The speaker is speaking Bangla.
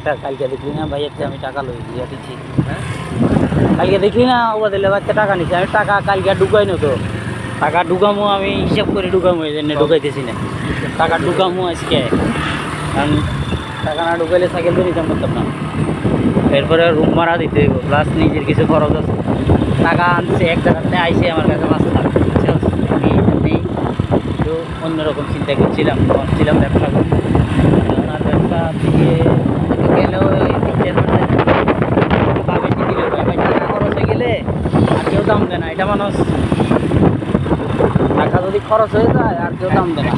একটা কালকে দেখলি না ভাইয়াতে আমি টাকা লই দিয়া দিচ্ছি, হ্যাঁ কালকে দেখলি না ওরা দিলে বাচ্চা টাকা নিচ্ছে, আমি টাকা কালকে ঢুকাই না তো, টাকা ঢুকামো আমি হিসাব করে ঢুকামো, এই জন্য ঢুকাইতেছি না, টাকা ঢুকামো আজকে, কারণ টাকা না ঢুকাইলে সাইকেল তো নিতাম করতাম না। এরপরে রুম ভাড়া দিতে হইব, প্লাস নিজের কিছু খরচ আছে। টাকা আনছে এক জায়গাতে আইসে আমার কাছে 5 লাখ, আমি এমনি একটু অন্যরকম চিন্তা করছিলাম, ভাবছিলাম ব্যবসা করবো, আর ব্যবসা থেকে গেলেও ওই 3-4 মাসে বা বেশি দিলে ভাই টাকা খরচ হয়ে গেলে আর কেউ দাম দেয় না, এটা মানুষ টাকা যদি খরচ হয়ে যায় আর কেউ দাম দেয় না।